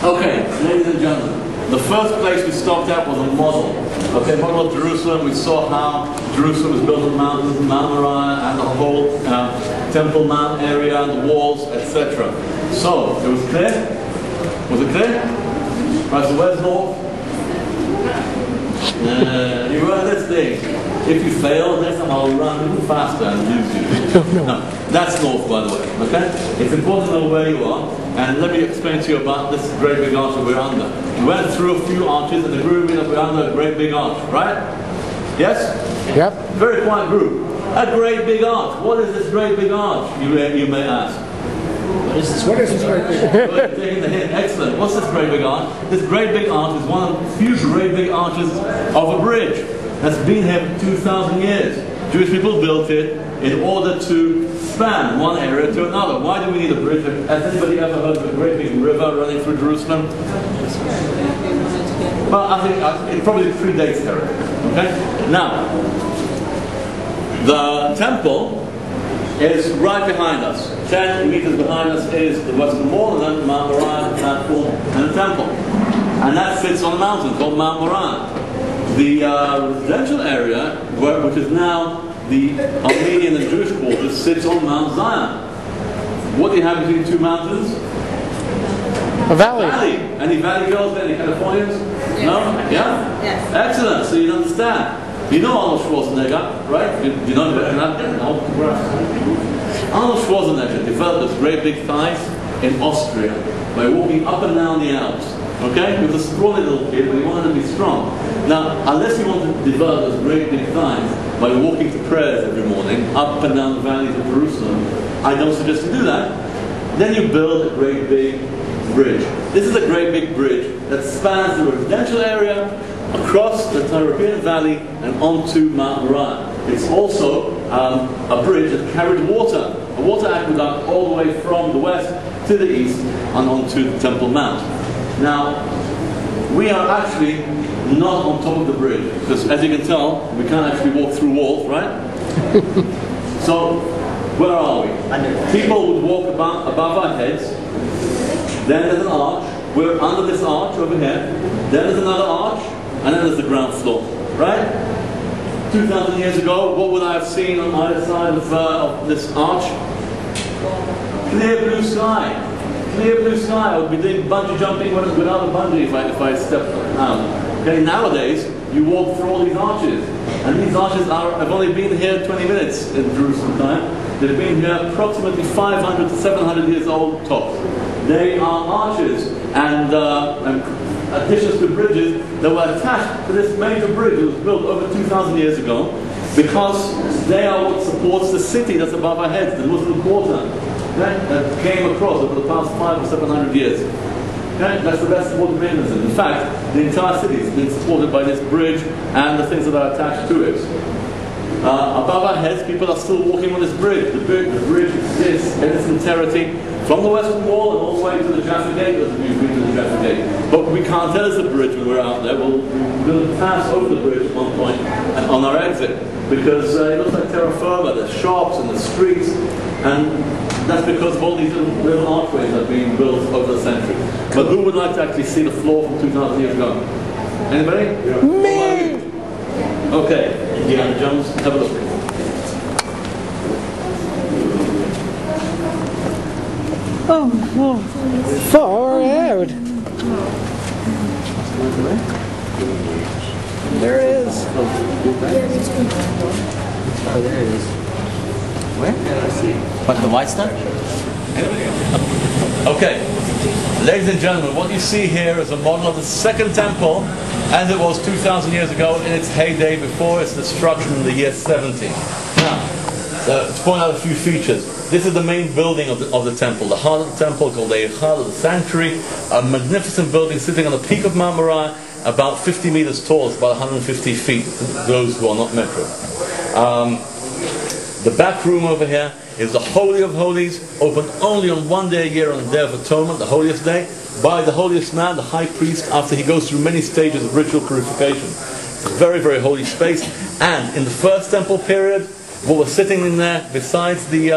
Okay, ladies and gentlemen, the first place we stopped at was a model. Okay, model of Jerusalem. We saw how Jerusalem was built on mountains, Mount Moriah, and the whole Temple Mount area, and the walls, etc. So, it was clear? Was it clear? Right, so where's north? You run this thing. If you fail, next time I'll run a little faster and lose you. No, that's north, by the way. Okay? It's important to know where you are. And let me explain to you about this great big arch that we're under. We went through a few arches and agreed that we're under a great big arch, right? Yes? Yep. Very quiet group. A great big arch. What is this great big arch, you may ask? What is this great big arch? Taking the hint. Excellent. What's this great big arch? This great big arch is one of the few great big arches of a bridge that's been here for 2,000 years. Jewish people built it in order to span one area to another. Why do we need a bridge? Has anybody ever heard of a great big river running through Jerusalem? Well, I think it probably predates Herod. Okay? Now, the temple is right behind us. 10 meters behind us is the Western Wall, and then Mount Moriah, the platform, and the temple. And that sits on a mountain called Mount Moriah. The residential area, which is now the Armenian and Jewish quarters, sits on Mount Zion. What do you have between two mountains? A valley. Any valley girls there? Any Californians? Yes. No? Yeah? Yes. Excellent. So you understand. You know Arnold Schwarzenegger, right? You know that? Arnold Schwarzenegger developed those great big thighs in Austria by walking up and down the Alps. Okay? He was a scrawny little kid, but he wanted to be strong. Now, unless you want to develop those great big thighs by walking to prayers every morning, up and down the valleys of Jerusalem, I don't suggest you do that. Then you build a great big bridge. This is a great big bridge that spans the residential area, across the European Valley, and onto Mount Moriah. It's also a bridge that carried water, a water aqueduct all the way from the west to the east and onto the Temple Mount. Now, we are actually not on top of the bridge, because as you can tell, we can't actually walk through walls, right? So, where are we? People would walk above our heads. Then there's an arch. We're under this arch over here. Then there's another arch, and then there's the ground floor, right? 2,000 years ago, what would I have seen on either side of this arch? Clear blue sky. Clear blue sky. I would be doing bungee jumping without a bungee if I stepped out. Okay, nowadays, you walk through all these arches. And these arches have only been here 20 minutes in Jerusalem time. They've been here approximately 500 to 700 years old tops. They are arches and additions to bridges that were attached to this major bridge that was built over 2,000 years ago, because they are what supports the city that's above our heads, the Muslim quarter, okay, that came across over the past 500 or 700 years. Okay? That's the best supported maintenance. In fact, the entire city is being supported by this bridge and the things that are attached to it. Above our heads, people are still walking on this bridge. The bridge exists in its entirety from the Western Wall and all the way to the Jaffa Gate. Those of you who've been to the Jaffa Gate. But we can't tell it's a bridge when we're out there. We're going to pass over the bridge at one point and on our exit, because it looks like terra firma. There's shops and the streets, and that's because of all these little archways that have been built over the century. But who would like to actually see the floor from 2,000 years ago? Anybody? Yeah. Me! Okay, Indiana Jones, have a look. Oh, far out. There it is. Oh, there it is. Where? What, the white stuff? Okay, ladies and gentlemen, what you see here is a model of the second temple as it was 2,000 years ago in its heyday before its destruction in the year 70. Now, to point out a few features. This is the main building of the temple, the heart of the temple, called the heart of the sanctuary, a magnificent building sitting on the peak of Mount Moriah, about 50 meters tall. It's about 150 feet, those who are not metric. The back room over here is the Holy of Holies, open only on one day a year, on the Day of Atonement, the holiest day, by the holiest man, the high priest, after he goes through many stages of ritual purification. It's a very, very holy space. And in the first temple period, What was sitting in there, besides the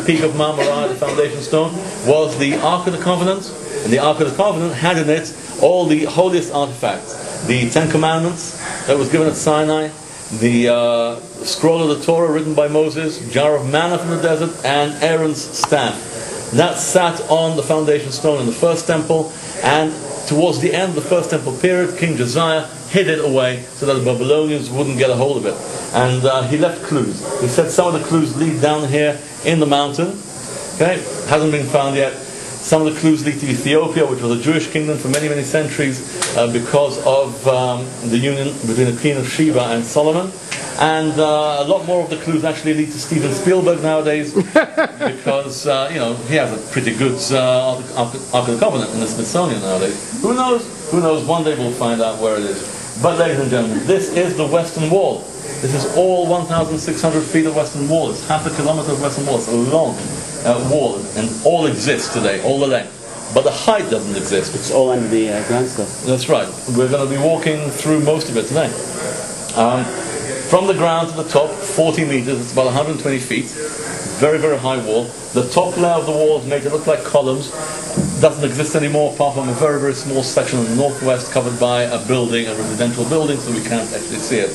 peak of Mount Moriah, the foundation stone, was the Ark of the Covenant. And the Ark of the Covenant had in it all the holiest artifacts. The Ten Commandments that was given at Sinai, the scroll of the Torah written by Moses, jar of manna from the desert, and Aaron's staff. That sat on the foundation stone in the first temple, and towards the end of the first temple period, King Josiah hid it away so that the Babylonians wouldn't get a hold of it. And he left clues. He said some of the clues lead down here in the mountain. Okay, hasn't been found yet. Some of the clues lead to Ethiopia, which was a Jewish kingdom for many, many centuries because of the union between the Queen of Sheba and Solomon. And a lot more of the clues actually lead to Steven Spielberg nowadays because, you know, he has a pretty good Ark of the Covenant in the Smithsonian nowadays. Who knows? Who knows? One day we'll find out where it is. But ladies and gentlemen, this is the Western Wall. This is all 1,600 feet of Western Wall. It's half a kilometer of Western Wall. It's a long wall, and all exists today, all the length. But the height doesn't exist. It's all under the ground stuff. That's right. We're going to be walking through most of it today. From the ground to the top, 40 meters, it's about 120 feet. Very, very high wall. The top layer of the wall is made to look like columns. Doesn't exist anymore, apart from a very, very small section in the northwest covered by a building, a residential building, so we can't actually see it.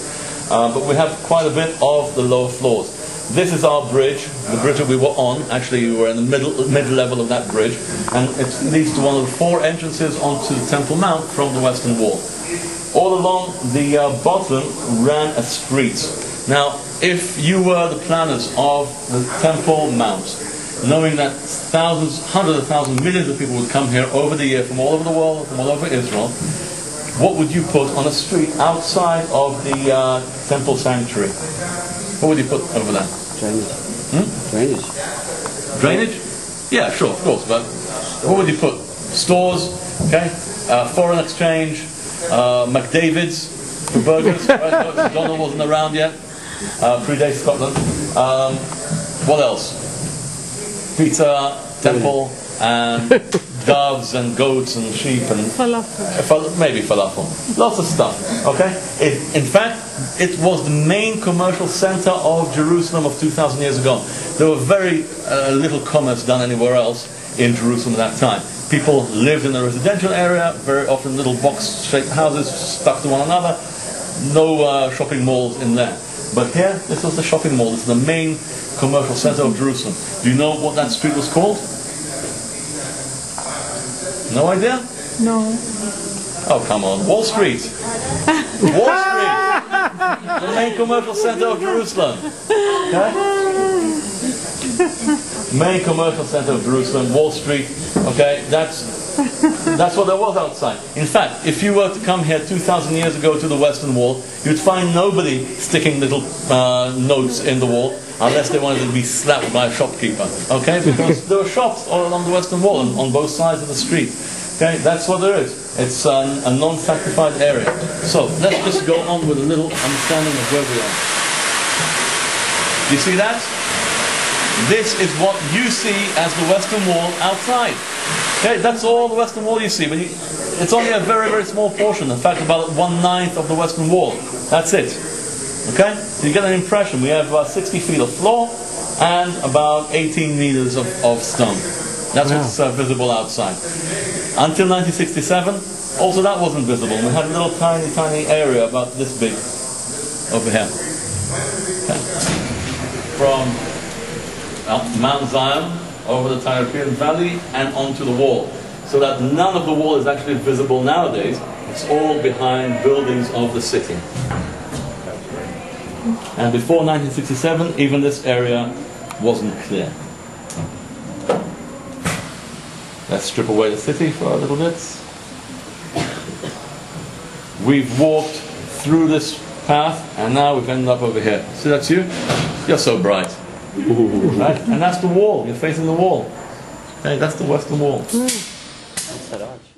But we have quite a bit of the lower floors. This is our bridge, the bridge that we were on. Actually, we were in the mid-level of that bridge, and it leads to one of the 4 entrances onto the Temple Mount from the Western Wall. All along the bottom ran a street. Now, if you were the planners of the Temple Mount, knowing that thousands, hundreds of thousands, millions of people would come here over the year from all over the world, from all over Israel, what would you put on a street outside of the Temple Sanctuary? What would you put over there? Drainage. Drainage. Drainage? Yeah, sure, of course, but what would you put? Stores, okay? Foreign exchange, McDavid's for burgers, right? Donald wasn't around yet, predates Scotland. What else? Pizza, temple, and doves and goats and sheep and maybe falafel. Lots of stuff. Okay. In fact, it was the main commercial center of Jerusalem of 2,000 years ago. There were very little commerce done anywhere else in Jerusalem at that time. People lived in the residential area, very often little box-shaped houses stuck to one another. No shopping malls in there. But here, this was the shopping mall. This is the main commercial center of Jerusalem. Do you know what that street was called? No idea? No. Oh, come on. Wall Street. Wall Street. The main commercial center of Jerusalem. Okay? Main commercial center of Jerusalem, Wall Street. Okay? That's what there was outside. In fact, if you were to come here 2,000 years ago to the Western Wall, you'd find nobody sticking little notes in the wall unless they wanted to be slapped by a shopkeeper. Okay? Because there were shops all along the Western Wall and on both sides of the street. Okay? That's what there is. It's a non-sanctified area. So, let's just go on with a little understanding of where we are. You see that? This is what you see as the Western Wall outside. Okay, that's all the Western Wall you see, but it's only a very, very small portion. In fact, about 1/9 of the Western Wall. That's it. Okay, so you get an impression. We have about 60 feet of floor and about 18 meters of stone. That's what's visible outside. Until 1967, also that wasn't visible. We had a little tiny, tiny area about this big over here. Okay. From Mount Zion over the Tyropoeon Valley and onto the wall, so that none of the wall is actually visible nowadays. It's all behind buildings of the city. And before 1967, even this area wasn't clear. Let's strip away the city for a little bit. We've walked through this path, and now we've ended up over here. See, that's you? You're so bright. Right? And that's the wall. You're facing the wall. Okay, that's the Western Wall. That's that arch.